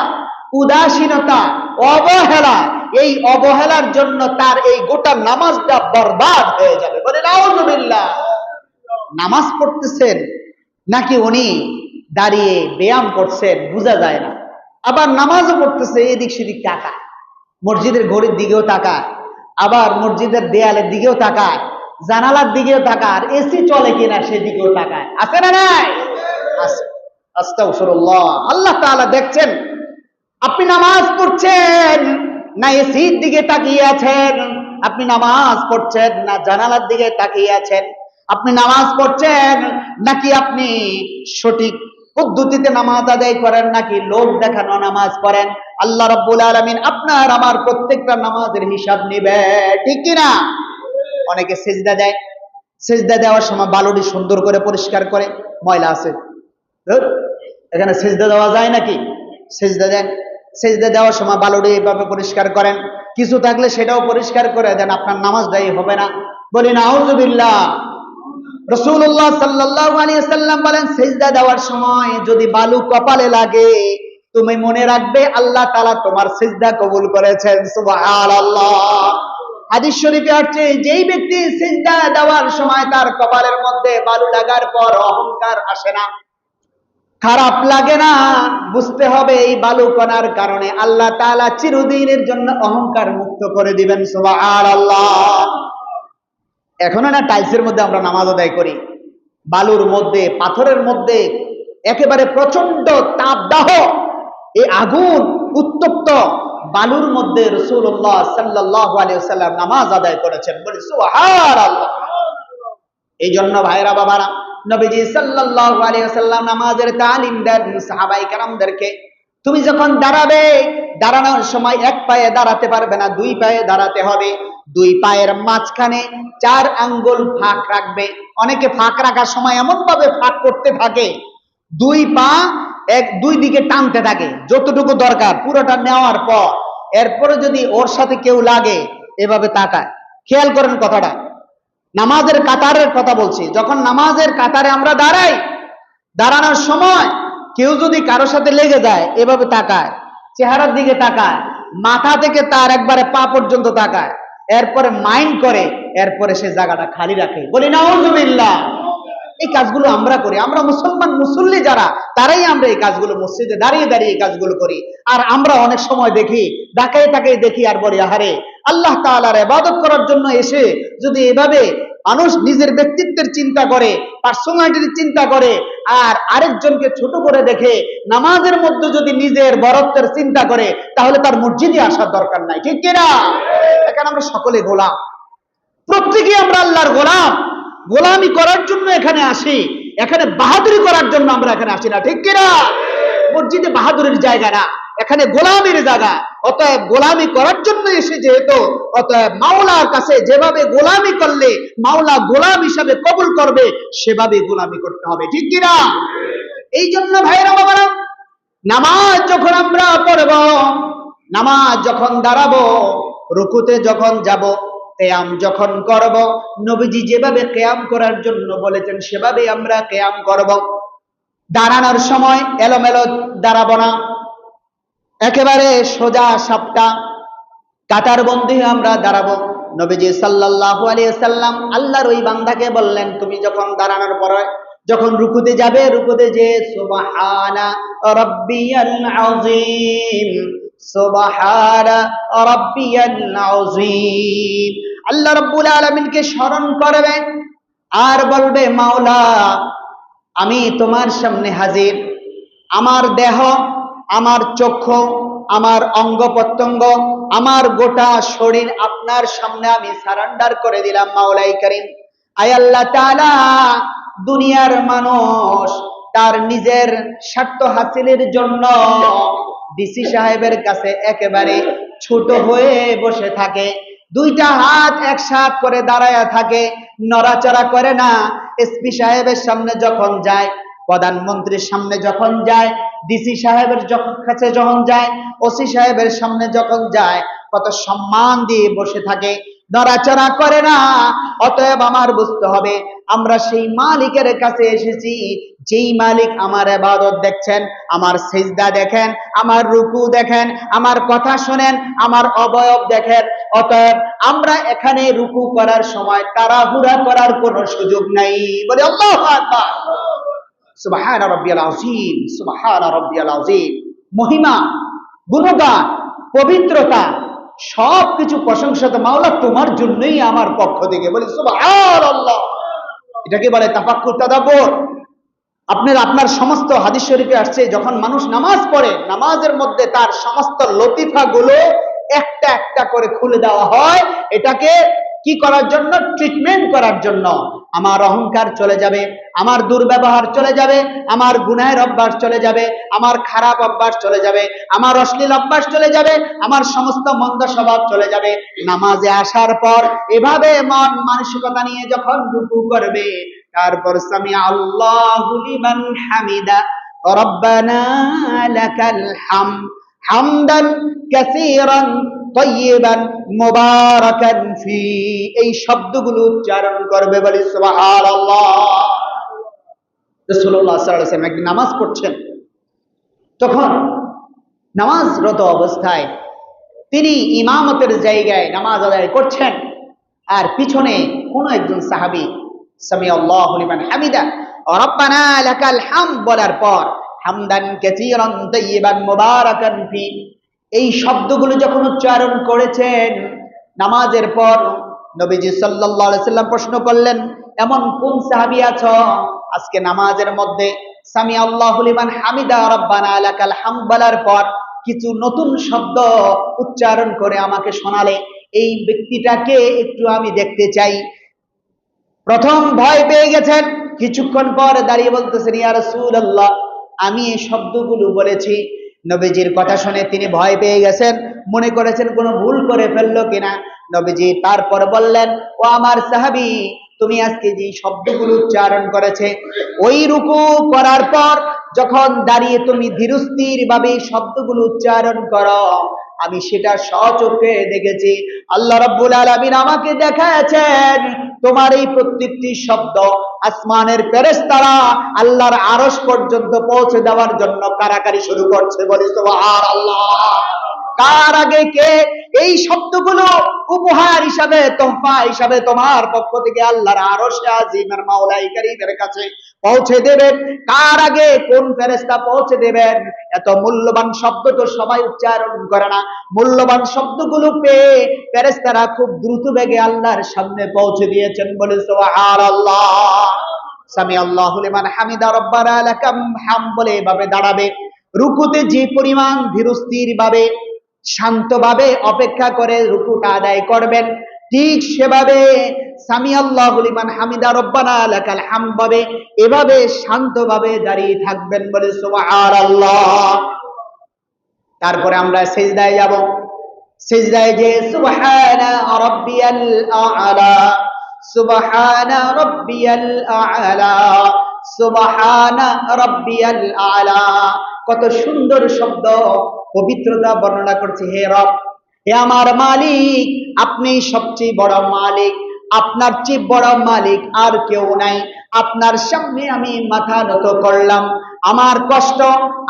উদাসীনতা, অবহেলা। এই অবহেলার জন্য তার এই গোটা নামাজটা বরবাদ হয়ে যাবে। বলে নাউজুবিল্লাহ। নামাজ পড়তেছেন নাকি উনি দাঁড়িয়ে ব্যায়াম করছেন বোঝা যায় না। আবার নামাজও পড়তেছে, এদিক সেদিক তাকায়, মসজিদের ঘড়ির দিকেও তাকায়, আবার মসজিদের দেয়ালের দিকেও তাকায়, জানালার দিকেও তাকায়, এসি চলে কিনা সেদিকেও তাকায়। আছে না নাই? আছে। আস্তাগফিরুল্লাহ। আল্লাহ তাআলা দেখছেন আপনি নামাজ পড়ছেন না এসির দিকে তাকিয়ে আছেন, আপনি নামাজ পড়ছেন না জানালার দিকে তাকিয়ে আছেন, আপনি নামাজ পড়ছেন নাকি আপনি সঠিক পদ্ধতিতে নামাজ আদায় করেন নাকি লোক দেখানো নামাজ পড়েন, আল্লাহ রাব্বুল আলামিন আপনার আমার প্রত্যেকটা নামাজের হিসাব নিবে, ঠিক কিনা? অনেকে সিজদা দেয়, সিজদা দেওয়ার সময় বালুটি সুন্দর করে পরিষ্কার করে, ময়লা আছে, এখানে সিজদা দেওয়া যায় নাকি? সিজদা দেন, সিজদা দেওয়ার সময় বালুটি এইভাবে পরিষ্কার করেন, কিছু থাকলে সেটাও পরিষ্কার করে দেন, আপনার নামাজটাই হবে না। বলি নাউযুবিল্লাহ। রাসূলুল্লাহ সাল্লাল্লাহু আলাইহি ওয়াসাল্লাম বলেন, সিজদা দেওয়ার সময় যদি বালু কপালে লাগে, তুমি মনে রাখবে আল্লাহ তাআলা তোমার সিজদা কবুল করেছেন। সুবহানাল্লাহ। হাদিস শরীফে আছে, যেই ব্যক্তি সিজদা দেওয়ার সময় তার কপালের মধ্যে বালু লাগার পর অহংকার আসে না, খারাপ লাগে না, বুঝতে হবে এই বালু কণার কারণে আল্লাহ তাআলা চিরদিনের জন্য অহংকার মুক্ত করে দিবেন। সুবহানাল্লাহ। এখনো না টাইলসের মধ্যে আমরা নামাজ আদায় করি, বালুর মধ্যে, পাথরের মধ্যে একেবারে প্রচন্ড তাপদাহ, এই আগুন উত্তপ্ত বালুর মধ্যে রাসূলুল্লাহ সাল্লাল্লাহু আলাইহি ওয়াসাল্লাম নামাজ আদায় করেছেন। বলি সুবহানাল্লাহ। এই জন্য ভাইরা বাবারা, নবীজি সাল্লাল্লাহু আলাইহি ওয়াসাল্লাম নামাজের তালিম দেন সাহাবায়ে কেরামদেরকে। তুমি যখন দাঁড়াবে, দাঁড়ানোর সময় এক পায়ে দাঁড়াতে পারবে না, দুই পায়ে দাঁড়াতে হবে, দুই পায়ের মাঝখানে 4 আঙ্গুল ফাঁক রাখবে। অনেকে ফাঁক রাখার সময় এমন ভাবে ফাঁক করতে থাকে, দুই পা দুই দিকে টানতে থাকে, যতটুকু দরকার পুরোটা নেওয়ার পর এরপরে যদি ওর সাথে কেউ লাগে এভাবে তাকায়। খেয়াল করেন কথাটা, নামাজের কাতারের কথা বলছি। যখন নামাজের কাতারে আমরা দাঁড়াই, দাঁড়ানোর সময় কেউ যদি কারো সাথে লেগে যায় এভাবে তাকায়, চেহারার দিকে তাকায়, মাথা থেকে তার একবারে পা পর্যন্ত তাকায়, এরপরে মাইন্ড করে, এরপরে সে জায়গাটা খালি রাখে। বলি নাউযুবিল্লাহ। এই কাজগুলো আমরা করি, আমরা মুসলমান মুসল্লি যারা, তারাই আমরা এই কাজগুলো মসজিদে দাঁড়িয়ে দাঁড়িয়ে এই কাজগুলো করি। আর আমরা অনেক সময় দেখি, তাকায় তাকায় দেখি আর বলি আহারে, আল্লাহ তাআলার ইবাদত করার জন্য এসে যদি এভাবে মানুষ নিজের ব্যক্তিত্বের চিন্তা করে, পার্সোনালিটির চিন্তা করে, আর আরেকজনকে ছোট করে দেখে, নামাজের মধ্যে যদি নিজের বরত্বের চিন্তা করে, তাহলে তার মসজিদে আসার দরকার নাই, ঠিক কিনা? এখানে আমরা সকলে গোলাম, প্রত্যেকে আমরা আল্লাহর গোলাম। গোলামি করার জন্য এখানে আসি, এখানে বাহাদুরি করার জন্য আমরা এখানে আসি না, ঠিক কিনা? মসজিদে বাহাদুরির জায়গা না, এখানে গোলামির জায়গা। অতএব গোলামি করার জন্য এসে যেহেতু, অতএব মাওলার কাছে যেভাবে গোলামি করলে মাওলা গোলাম হিসাবে কবুল করবে, সেভাবে গোলামি করতে হবে, ঠিক কিনা? এই জন্য ভাইরা বাবারা, নামাজ যখন আমরা পড়ব, নামাজ যখন দাঁড়াবো, রুকুতে যখন যাব, কিয়াম যখন করব, নবীজি যেভাবে কিয়াম করার জন্য বলেছেন সেভাবে আমরা কিয়াম করব। দাঁড়ানোর সময় এলোমেলো দাঁড়াবো না, একেবারে সোজা সাপটা কাতার বন্ধী আমরা দাঁড়াবো। নবীজি সাল্লাল্লাহু আলাইহি ওয়াসাল্লাম আল্লাহর ওই বান্দাকে বললেন, তুমি যখন দাঁড়ানোর পরে যখন রুকুতে যাবে, রুকুতে যে সুবহানা রাব্বিয়াল আযীম, সুবহানা রাব্বিয়াল আযীম, আল্লাহ রাব্বুল আলামিনকে স্মরণ করবে আর বলবে, মাওলা আমি তোমার সামনে হাজির, আমার দেহ, আমার চক্ষু, আমার অঙ্গ প্রত্যঙ্গ, আমার গোটা শরীর আপনার সামনে আমি সারেন্ডার করে দিলাম মাওলাই করিম। আয় আল্লাহ তাআলা, দুনিয়ার মানুষ তার নিজের স্বার্থ হাসিলের জন্য ডিসি সাহেবের কাছে একেবারে ছোট হয়ে বসে থাকে, দুইটা হাত একসাথ করে দাঁড়ায়া থাকে, নড়াচড়া করে না। এসপি সাহেবের সামনে যখন যায়, প্রধানমন্ত্রীর সামনে যখন যায়, ডিসি সাহেবের কাছে যখন যায়, ওসি সাহেবের সামনে যখন যায়, কত সম্মান দিয়ে বসে থাকে, নড়াচড়া করে না। অতএব আমার বুঝতে হবে, আমরা সেই মালিকের কাছে এসেছি, যেই মালিক আমার ইবাদত দেখছেন, আমার সিজদা দেখেন, আমার রুকু দেখেন, আমার কথা শুনেন, আমার অবয়ব দেখেন। অতএব আমরা এখানে রুকু করার সময় তাড়াহুড়া করার কোনো সুযোগ নাই। বলে আল্লাহু আকবার, সুবহান রাব্বিয়াল আযীম, সুবহান রাব্বিয়াল আযীম। মহিমা, গুণগান, পবিত্রতা সবকিছু প্রশংসা তো মাওলা তোমার জন্যই আমার পক্ষ থেকে। বলি সুবহানাল্লাহ। এটাকে বলে তাফাক্কুর, তাদাব্বুর। আপনার সমস্ত হাদিস শরীফে আসছে, যখন মানুষ নামাজ পড়ে, নামাজের মধ্যে তার সমস্ত লতিফাগুলো একটা একটা করে খুলে দেওয়া হয়। এটাকে কি করার জন্য? ট্রিটমেন্ট করার জন্য। আমার অহংকার চলে যাবে, আমার দুর্ব্যবহার চলে যাবে, আমার গুনাহের অভ্যাস চলে যাবে, আমার খারাপ অভ্যাস চলে যাবে, আমার অশ্লীল অভ্যাস চলে যাবে, আমার সমস্ত মন্দ স্বভাব চলে যাবে। নামাজে আসার পর এভাবে মন মানসিকতা নিয়ে যখন রুকু করবে, তারপর সামি আল্লাহু লিমান হামিদা রব্বানা লাকাল হামদ হামদান কাসীরান তাইয়িবান মুবারাকান ফি, এই শব্দগুলো উচ্চারণ করবে। বলি সুবহানাল্লাহ। রাসূলুল্লাহ সাল্লাল্লাহু আলাইহি ওয়াসাল্লাম একদিন নামাজ পড়ছেন, তখন নামাজরত অবস্থায় তিনি ইমামতের জায়গায় নামাজ আদায় করছেন, আর পিছনে কোন একজন সাহাবী সামি আল্লাহু লিমান হামিদা রব্বানা লাকাল হামদ বলার পর হামদান কাসীরান তাইয়িবান মুবারাকান ফি, এই শব্দগুলো যখন উচ্চারণ করেছেন নামাজের পর, নবীজি সাল্লাল্লাহু আলাইহি সাল্লাম প্রশ্ন করলেন, এমন কোন সাহাবী আছো আজকে নামাজের মধ্যে সামি আল্লাহু লিমান হামিদা রব্বানা লাকাল হামদ বলার পর কিছু নতুন শব্দ উচ্চারণ করে আমাকে শোনালে? এই ব্যক্তিটাকে একটু আমি দেখতে চাই। প্রথম ভয় পেয়ে গেছেন, কিছুক্ষণ পর দাঁড়িয়ে বলতেছেন, ইয়া রাসূলুল্লাহ, আমি এই শব্দগুলো বলেছি। নবীজির কথা শুনে তিনি ভয় পেয়ে গেছেন, মনে করেছেন কোনো ভুল করে ফেললো কিনা। নবীজি তারপর বললেন, ও আমার সাহাবী, তুমি আজকে যে শব্দগুলো উচ্চারণ করেছে, ওই রুকু করার পর যখন দাঁড়িয়ে তুমি ধীরস্থির ভাবে শব্দগুলো উচ্চারণ করো, আমি সেটা স্বচক্ষে দেখেছি। আল্লাহ রাব্বুল আলামিন আমাকে দেখাচ্ছেন তোমার এই প্রত্যেকটি শব্দ আসমানের ফেরেশতারা আল্লাহর আরশ পর্যন্ত পৌঁছে দেওয়ার জন্য কারাকারি শুরু করছে। বলি সুবহানাল্লাহ। কার আগে কে এই শব্দগুলো উপহার হিসাবে, তোহফা হিসাবে তোমার পক্ষ থেকে আল্লাহর আরশে আজিমের মাওলাই কারীমের কাছে পৌঁছে দেবেন? কার আগে কোন ফেরেশতা পৌঁছে দেবেন? এত মূল্যবান শব্দ তো সবাই উচ্চারণ করে না। মূল্যবান শব্দগুলো পেয়ে ফেরেশতারা খুব দ্রুত বেগে আল্লাহর সামনে পৌঁছে দিয়েছেন। বলে সুবহানাল্লাহ। সামি আল্লাহু লিমান হামিদা রব্বানা লাকাল হামদ বলে এভাবে দাঁড়াবে। রুকুতে যে পরিমাণ ধীরস্থির ভাবে শান্তভাবে অপেক্ষা করে রুকুটা আদায় করবেন, ঠিক সেভাবে সামি আল্লাহু লিমান হামিদা রব্বানা লাকাল হামদ ভাবে এভাবে শান্তভাবে দাঁড়িয়ে থাকবেন। বলে সুবহানাল্লাহ। তারপরে আমরা সিজদায় যাব। সিজদায় যে সুবহানা রাব্বিয়াল আ'লা, সুবহানা রাব্বিয়াল আ'লা, সুবহানা রাব্বিয়াল আ'লা, কত সুন্দর শব্দ, পবিত্রতা বর্ণনা করছে। হে রব, হে আমার মালিক, আপনি সবচেয়ে বড় মালিক, আপনার চেয়ে বড় মালিক আর কেউ নাই। আপনার সামনে আমি মাথা নত করলাম। আমার কষ্ট,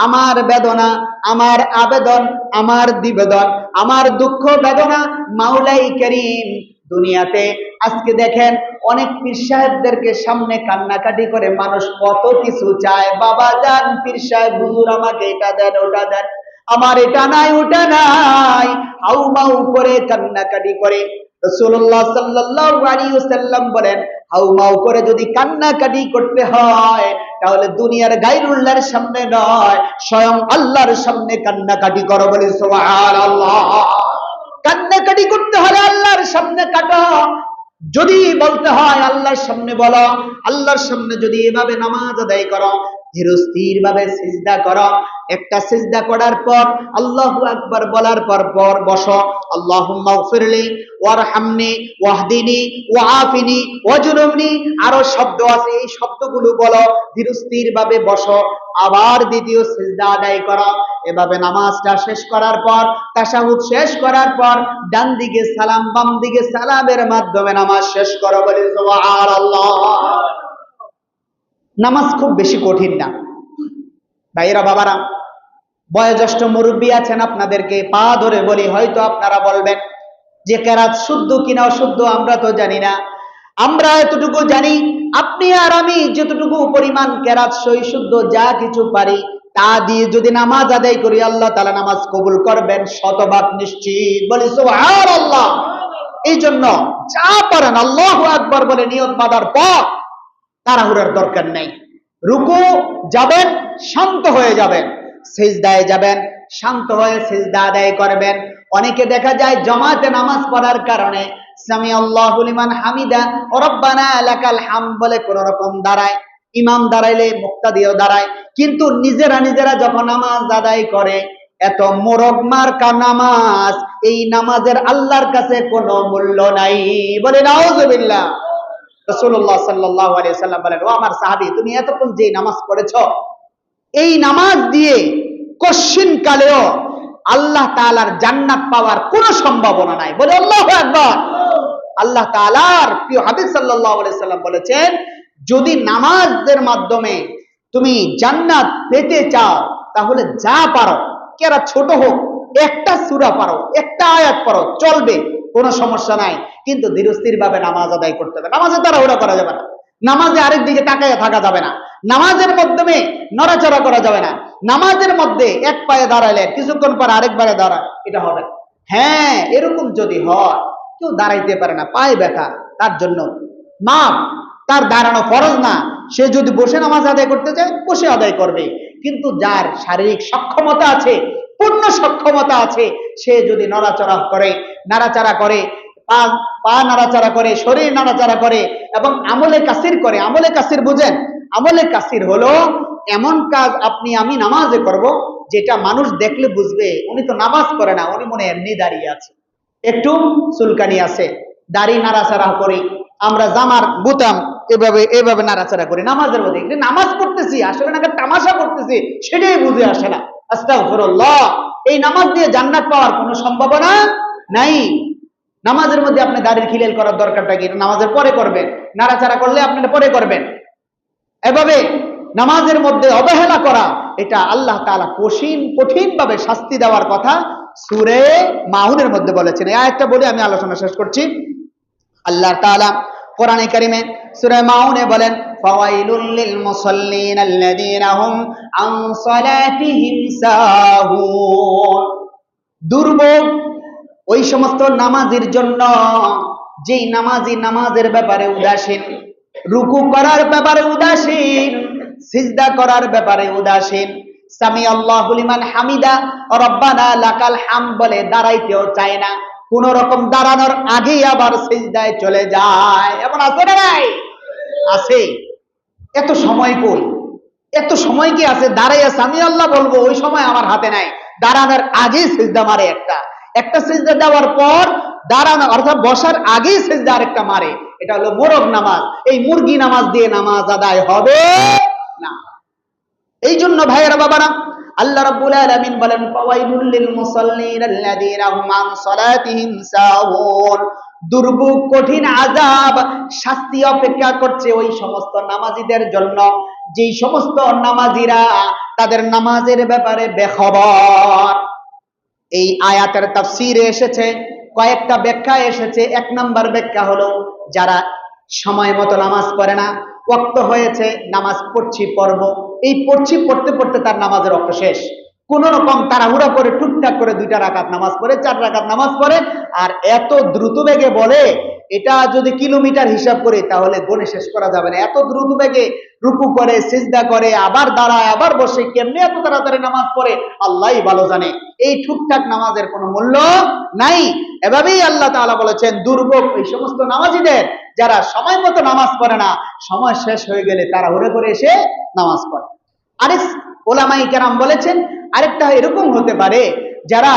আমার বেদনা, আমার আবেদন, আমার নিবেদন, আমার দুঃখ বেদনা মাওলাই করিম, দুনিয়াতে আজকে দেখেন অনেক পীর সাহেবদেরকে সামনে কান্নাকাটি করে মানুষ কত কিছু চায়। বাবা যান পীর সাহেব, হুজুর আমাকে এটা দেন ওটা দেন, আমার এটা নাই ওটা নাই, হাউ মাউ করে কান্নাকাটি করে। রাসূলুল্লাহ সাল্লাল্লাহু আলাইহি ওয়াসাল্লাম বলেন, হাউ মাউ করে যদি কান্নাকাটি করতে হয় তাহলে দুনিয়ার গায়রুল্লাহর সামনে নয়, স্বয়ং আল্লাহর সামনে কান্নাকাটি করো। বলি সুবহানাল্লাহ। কান্নাকাটি করতে হলে আল্লাহর সামনে কাটো। যদি বলতে হয় আল্লাহর সামনে বলো। আল্লাহর সামনে যদি এভাবে নামাজ আদায় করো, ধীরস্থির ভাবে সিজদা করো, একটা সিজদা করার পর আল্লাহু আকবার বলার পর বসো। আল্লাহুম্মা গফিরলি ওয়ারহামনি ওয়াহদিনি ওয়াআফিনি ওয়াজরুমনি, আরো শব্দ আছে, এই শব্দগুলো বলো, ধীরস্থির ভাবে বসো, আবার দ্বিতীয় সিজদা আদায় করো। এভাবে নামাজটা শেষ করার পর, তাশাহুদ শেষ করার পর ডান দিকে সালাম, বাম দিকে সালামের মাধ্যমে নামাজ শেষ করো। বলি সুবহানাল্লাহ। নামাজ খুব বেশি কঠিন না ভাইরা বাবারা। বয়োজ্যেষ্ঠ মুরব্বী আছেন, আপনাদেরকে পা ধরে বলি, হয়তো আপনারা বলবেন যে কেরাত শুদ্ধ কিনা অশুদ্ধ আমরা তো জানি না। আমরা এতটুকু জানি, আপনি আর আমি যতটুকু পরিমাণ কেরাত সহি শুদ্ধ যা কিছু পারি তা দিয়ে যদি নামাজ আদায় করি আল্লাহ তাআলা নামাজ কবুল করবেন শতভাগ নিশ্চিত। বলি সুবহানাল্লাহ। এই জন্য যা পারেন আল্লাহু আকবার বলে নিয়ত বাঁধার পর তাড়াহুড়ার দরকার নেই। রুকু যাবেন, শান্ত হয়ে যাবেন, সিজদায় যাবেন, শান্ত হয়ে সিজদা আদায় করবেন। অনেকে দেখা যায় জামাতে নামাজ পড়ার কারণে সামি আল্লাহু লিমান হামিদা ও রব্বানা লাকাল হামদ বলে কোন রকম দাঁড়ায়, ইমাম দাঁড়াইলে মুক্তাদিও দাঁড়ায়, কিন্তু নিজেরা যখন নামাজ আদায় করে এত মোরগ মার্কা নামাজ, এই নামাজের আল্লাহর কাছে কোনো মূল্য নাই। বলে নাউজুবিল্লাহ। রাসূলুল্লাহ সাল্লাল্লাহু আলাইহি ওয়াসাল্লাম বলেন, ও আমার সাহাবী, তুমি এতক্ষণ যে নামাজ পড়েছো, এই নামাজ দিয়ে কশিন কালেও আল্লাহ তাআলার জান্নাত পাওয়ার কোনো সম্ভাবনা নাই। বলে আল্লাহু আকবার। আল্লাহ তাআলার প্রিয় হাবিব সাল্লাল্লাহু আলাইহি ওয়াসাল্লাম বলেছেন, যদি নামাজের মাধ্যমে তুমি জান্নাত পেতে চাও তাহলে যা পারো, কেরা ছোট হোক, একটা সূরা পারো, একটা আয়াত পারো, চলবে, কোনো সমস্যা নাই, কিন্তু ধীরস্থির ভাবে নামাজ আদায় করতে হবে। নামাজে তাড়াহুড়া করা যাবে না, নামাজে আরেক দিকে তাকায় থাকা যাবে না, নামাজের মাধ্যমে নড়াচড়া করা যাবে না, নামাজের মধ্যে এক পায়ে দাঁড়াইলে কিছুক্ষণ পর আরেকবারে দাঁড়ায়, এটা হবে না। হ্যাঁ, এরকম যদি হয়, কেউ দাঁড়াইতে পারে না, পায়ে ব্যথা, তার জন্য মাপ, তার দাঁড়ানো ফরজ না, সে যদি বসে নামাজ আদায় করতে চায় বসে আদায় করবে। কিন্তু যার শারীরিক সক্ষমতা আছে, পূর্ণ সক্ষমতা আছে, সে যদি নাড়াচাড়া করে, পা নাড়াচাড়া করে, শরীর নাড়াচাড়া করে এবং আমলে কাসির করে। আমলে কাসির বুঝেন? আমলে কাসির হলো এমন কাজ আমি নামাজে করব যেটা মানুষ দেখলে বুঝবে উনি তো নামাজ পড়ে না, উনি মনে এমনি দাঁড়িয়ে আছে, একটু চুলকানি আছে, দাড়ি নাড়াচাড়া করি, আমরা জামার বুতাম এভাবে নাড়াচাড়া করি নামাজের মধ্যে, নামাজ পড়তেছি আসলে নাকি তামাশা করতেছি সেটাই বুঝে আসে না। আস্তাগফিরুল্লাহ। এই নামাজ দিয়ে জান্নাত পাওয়ার কোনো সম্ভাবনা নাই। নামাজের মধ্যে আপনি দাড়ির খিলাল করার দরকারটা কি? নামাজের পরে করবেন, নাড়াচাড়া করলে আপনারা পরে করবেন। এভাবে নামাজের মধ্যে অবহেলা করা, এটা আল্লাহ তাআলা কঠিন ভাবে শাস্তি দেওয়ার কথা সূরা মাউনের মধ্যে বলেছেন। এই আয়াতটা বলে আমি আলোচনা শেষ করছি। আল্লাহ তাআলা কোরআনে কারিমে সূরা মাউনে বলেন, ফাওয়াইলুল লিল মুসাল্লিন আল্লাযীনা হুম আন সালাতিহিম সাহুন। দুর্ভোগ ওই সমস্ত নামাজীর জন্য যেই নামাজি নামাজের ব্যাপারে উদাসীন, রুকু করার ব্যাপারে উদাসীন, সিজদা করার ব্যাপারে উদাসীন, সামি আল্লাহু লিমান হামিদা রব্বানা লাকাল হামদ বলে দাঁড়াইতেও চায় না, কোন রকম দাঁড়ানোর আগেই আবার সিজদায় চলে যায়। এমন আছে না নাই? আছে। এত সময় কই? এত সময় কি আছে দাঁড়াইয়া সামি আল্লাহ বলবো ওই সময় আমার হাতে নাই, দাঁড়ানোর আগেই সিজদা মারে একটা সিজদা দেওয়ার পর দাঁড়ানো অর্থাৎ বসার আগেই সিজদা আরেকটা মারে, এটা হলো মোরগ নামাজ। এই মুরগি নামাজ দিয়ে নামাজ আদায় হবে না। এই জন্য ভাইয়েরা বাবারা, আল্লাহ রাব্বুল আলামিন বলেন, ফাওয়াইলুল লিল মুসাল্লিন আল্লাযীনা হুম আন সালাতিহিম সাহুন। দুর্ভোগ, কঠিন আযাব, শাস্তি অপেক্ষা করছে ওই সমস্ত নামাজীদের জন্য যেই সমস্ত নামাজীরা তাদের নামাজের ব্যাপারে বেখবর। এই আয়াতের তাফসীরে এসেছে, কয়েকটা ব্যাখ্যা এসেছে। এক নাম্বার ব্যাখ্যা হলো, যারা সময় মতো নামাজ পড়ে না, ওয়াক্ত হয়েছে নামাজ পড়ব, এই পড়তে পড়তে তার নামাজের ওয়াক্ত শেষ, কোন রকম তাড়াহুড়া করে টুকটাক করে 2 রাকাত নামাজ পড়ে, 4 রাকাত নামাজ পড়ে, আর এত দ্রুত বেগে বলে, এটা যদি কিলোমিটার হিসাব করি তাহলে গণে শেষ করা যাবে না। এত দ্রুত বেগে রুকু করে, সিজদা করে, আবার দাঁড়ায়, আবার বসে, কেমনে এত তাড়াতাড়ি নামাজ পড়ে আল্লাহই ভালো জানে। এই টুকটাক নামাজের কোনো মূল্য নাই। এভাবেই আল্লাহ তাআলা বলেছেন, দুর্ভোগ এই সমস্ত নামাজীদের যারা সময় মতো নামাজ পড়ে না, সময় শেষ হয়ে গেলে তাড়াহুড়ো করে এসে নামাজ পড়ে। আরেক ওলামায়ে কেরাম বলেছেন, আরেকটা এরকম হতে পারে, যারা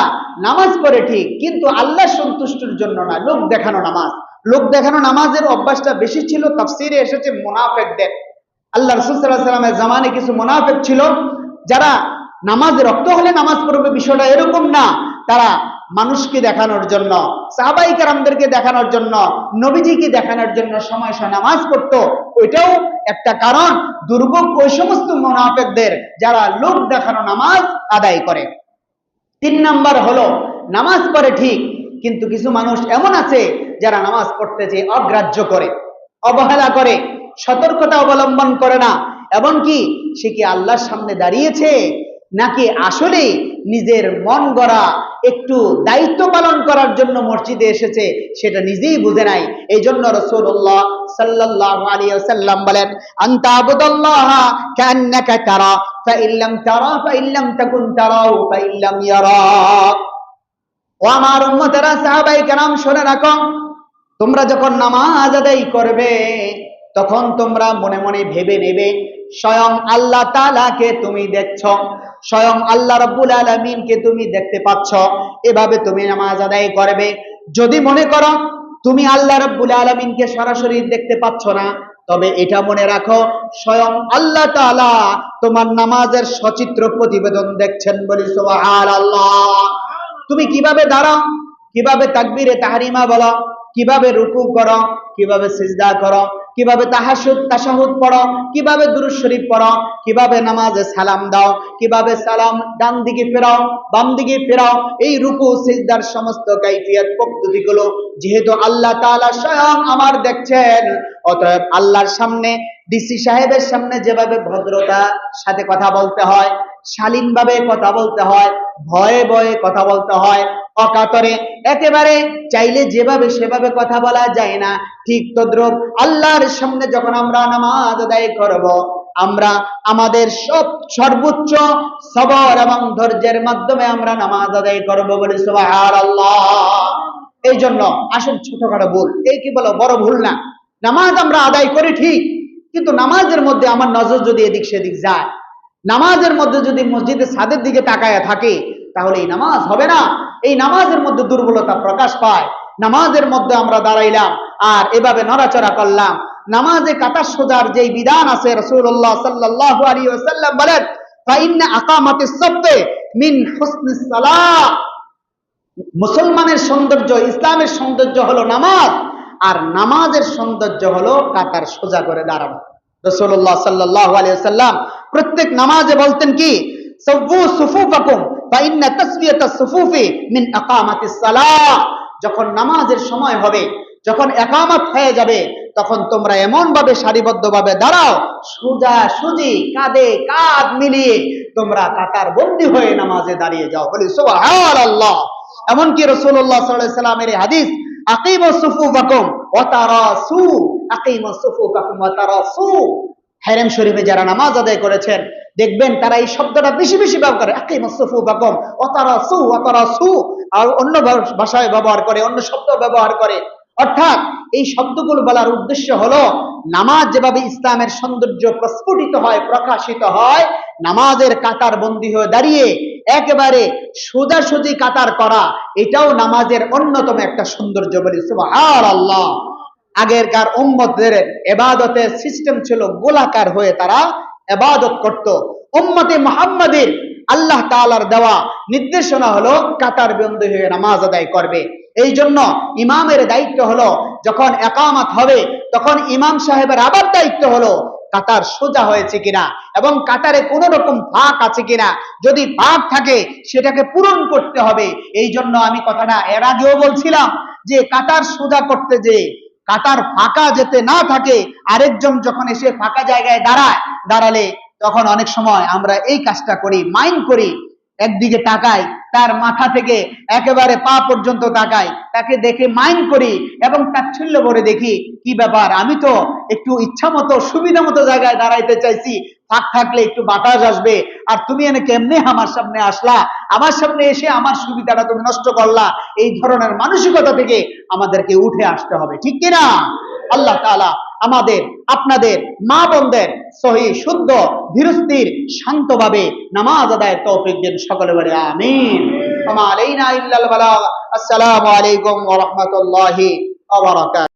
নামাজ পড়ে ঠিক কিন্তু আল্লাহ সন্তুষ্টির জন্য না, লোক দেখানো নামাজ। লোক দেখানো নামাজের অভ্যাসটা বেশি ছিল। তাফসীরে এসেছে মুনাফিকদের। আল্লাহ রাসূল সাল্লাল্লাহু আলাইহি ওয়াসাল্লামের জামানে কিছু মুনাফিক ছিল, যারা নামাজের রক্ত হলে নামাজ পড়বে, বিষয়টা এরকম না। তারা মানুষকে দেখানোর জন্য, সাহাবায়ে কেরামদেরকে দেখানোর জন্য, নবীজিকে দেখানোর জন্য সময় নামাজ পড়তো। ওইটাও একটা কারণ। দুর্ভোগ ওই সমস্ত মুনাফিকদের যারা লোক দেখানো নামাজ আদায় করে। 3 নাম্বার হলো, নামাজ পড়ে ঠিক কিন্তু কিছু মানুষ এমন আছে যারা নামাজ পড়তে যে অগ্রাহ্য করে, অবহেলা করে, সতর্কতা অবলম্বন করে না। এমনকি সে কি আল্লাহর সামনে দাঁড়িয়েছে, নাকি আসলে নিজের মন গড়া একটু দায়িত্ব পালন করার জন্য মসজিদে এসেছে, সেটা নিজেই বুঝে নাই। এই জন্য রাসূলুল্লাহ সাল্লাল্লাহু আলাইহি ওয়াসাল্লাম বলেন, আনতা আবুদাল্লাহা কান্নাকা তারা ফাইল্লাম তারা ফাইল্লাম তাকুন তারাহু ফাইল্লাম ইয়ারাক। ও আমার উম্মতেরা, সাহাবায়ে কেরাম, শুনে রাখো, তোমরা যখন নামাজ আদায় করবে তখন তোমরা মনে মনে ভেবে নেবে স্বয়ং আল্লাহ তাআলাকে তুমি দেখছো, স্বয়ং আল্লাহ রাব্বুল আলামিনকে তুমি দেখতে পাচ্ছ, এভাবে তুমি নামাজ আদায় করবে। যদি মনে করো তুমি আল্লাহ রাব্বুল আলামিনকে সরাসরি দেখতে পাচ্ছ না, তবে এটা মনে রাখো স্বয়ং আল্লাহ তাআলা তোমার নামাজের সচিত্র প্রতিবেদন দেখছেন। বলি সুবহানাল্লাহ। তুমি কিভাবে দাঁড়াও, কিভাবে তাকবীরে তাহরিমা বলো, কিভাবে রুকু করো, কিভাবে সিজদা করো, কিভাবে তাশাহুদ পড়ো, কিভাবে দুরূদ শরীফ পড়ো, কিভাবে নামাজে সালাম দাও, কিভাবে সালাম ডান দিকে ফেরাও, বাম দিকে ফেরাও, এই রুকু সিজদার সমস্ত কাইফিয়ত পদ্ধতিগুলো যেহেতু আল্লাহ তাআলা স্বয়ং আমার দেখছেন, অতএব আল্লাহর সামনে, ডিসি সাহেবের সামনে যেভাবে ভদ্রতার সাথে কথা বলতে হয়, শালীনভাবে কথা বলতে হয়, ভয়ে ভয়ে কথা বলতে হয়, অকাতরে একেবারে চাইলে যেভাবে সেভাবে কথা বলা যায় না, ঠিক তদ্রুপ আল্লাহর সামনে যখন আমরা নামাজ আদায় করব, আমরা আমাদের সর্বোচ্চ সবর এবং ধৈর্যের মাধ্যমে আমরা নামাজ আদায় করব। বলি সুবহানাল্লাহ। এই জন্য আসল ছোটখাটো ভুল, এই কি বলো বড় ভুল না, নামাজ আমরা আদায় করি ঠিক, কিন্তু নামাজের মধ্যে আমার নজর যদি এদিক সেদিক যায়, নামাজের মধ্যে যদি মসজিদের ছাদের দিকে তাকায়া থাকে, তাহলে এই নামাজ হবে না। এই নামাজের মধ্যে দুর্বলতা প্রকাশ পায়। নামাজের মধ্যে আমরা দাঁড়াইলাম আর এভাবে নড়াচড়া করলাম। নামাজে কাতার সোজার যেই বিধান আছে, রাসূলুল্লাহ সাল্লাল্লাহু আলাইহি ওয়াসাল্লাম বলেন, ফাইন্না আকামাতিস সাফে মিন হুসনিস সালাহ। মুসলমানের সৌন্দর্য, ইসলামের সৌন্দর্য হলো নামাজ, আর নামাজের সৌন্দর্য হলো কাতার সোজা করে দাঁড়ানো। রাসূলুল্লাহ সাল্লাল্লাহু আলাইহি ওয়াসাল্লাম প্রত্যেক নামাজে বলতেন কি, সাওয়ু সুফুফাকুম ফাইন্না তাসফিয়াতাস সুফুফি মিন আকামাতিস সালাহ। যখন নামাজের সময় হবে, যখন ইকামত হয়ে যাবে, তখন তোমরা এমন ভাবে সারিবদ্ধভাবে দাঁড়াও, সোজা সুজি কাঁধে কাঁধ মিলিয়ে তোমরা কাতার বন্দী হয়ে নামাজে দাঁড়িয়ে যাও। বলি সুবহানাল্লাহ। এমনকি রাসূলুল্লাহ সাল্লাল্লাহু আলাইহি ওয়াসাল্লামের হাদিস, আকিমুস সুফুফাকুম ওয়া তারাসু, আকিমুস সুফুফাকুম ওয়া তারাসু। হারম শরীফে যারা নামাজ আদায় করেছেন দেখবেন তারা এই শব্দটা বেশি বেশি ব্যবহার করে, আকিমুস সুফুফাকুম ওয়া তারাসু, ওয়া তারাসু, আর অন্য ভাষায় ব্যবহার করে, অন্য শব্দ ব্যবহার করে। অর্থাৎ এই শব্দগুলো বলার উদ্দেশ্য হলো, নামাজ যেভাবে ইসলামের সৌন্দর্য প্রস্ফুটিত হয়, প্রকাশিত হয়, নামাজের কাতার বন্দী হয়ে দাঁড়িয়ে একেবারে সোজাসুজি কাতার করা, এটাও নামাজের অন্যতম একটা সৌন্দর্য। বলি সুবহানাল্লাহ। আগেরকার উম্মতদের ইবাদতের সিস্টেম ছিল গোলাকার হয়ে তারা ইবাদত করত। উম্মতে মুহাম্মাদের আল্লাহ তাআলার দেওয়া নির্দেশনা হলো কাতার বন্দী হয়ে নামাজ আদায় করবে। এই জন্য ইমামের দায়িত্ব হলো, যখন ইকামত হবে তখন ইমাম সাহেবের আবার দায়িত্ব হলো কাতার সোজা হয়েছে কিনা এবং কাতারে কোন রকম ফাঁক আছে কিনা, যদি ফাঁক থাকে সেটাকে পূরণ করতে হবে। এই জন্য আমি কথাটা এর আগেও বলছিলাম যে কাতার সোজা করতে যে কাতার ফাঁকা যেতে না থাকে, আরেকজন যখন এসে ফাঁকা জায়গায় দাঁড়ালে তখন অনেক সময় আমরা এই কাজটা করি, মাইন্ড করি, একদিকে তাকাই, তার মাথা থেকে একেবারে পা পর্যন্ত তাকাই, তাকে দেখে মাইন্ড করি এবং তাচ্ছিল্য ভরে দেখি, কি ব্যাপার, আমি তো একটু ইচ্ছা মতো সুবিধা মতো জায়গায় দাঁড়াইতে চাইছি, ফাঁক থাকলে একটু বাতাস আসবে, আর তুমি এনে কেমনে আমার সামনে আসলা, আমার সামনে এসে আমার সুবিধাটা তুমি নষ্ট করলা। এই ধরনের মানসিকতা থেকে আমাদেরকে উঠে আসতে হবে, ঠিক কিনা? আল্লাহ তাআলা আমাদের আপনাদের মা বোনদের সহি শুদ্ধ ধীরস্থির শান্তভাবে নামাজ আদায়ের তৌফিক দেন। সকলে বলে আমিন। ওয়া মা আলাইনা ইল্লাল বালাগ। আসসালামু আলাইকুম ওয়া রাহমাতুল্লাহি ওয়া বারাকাতুহু।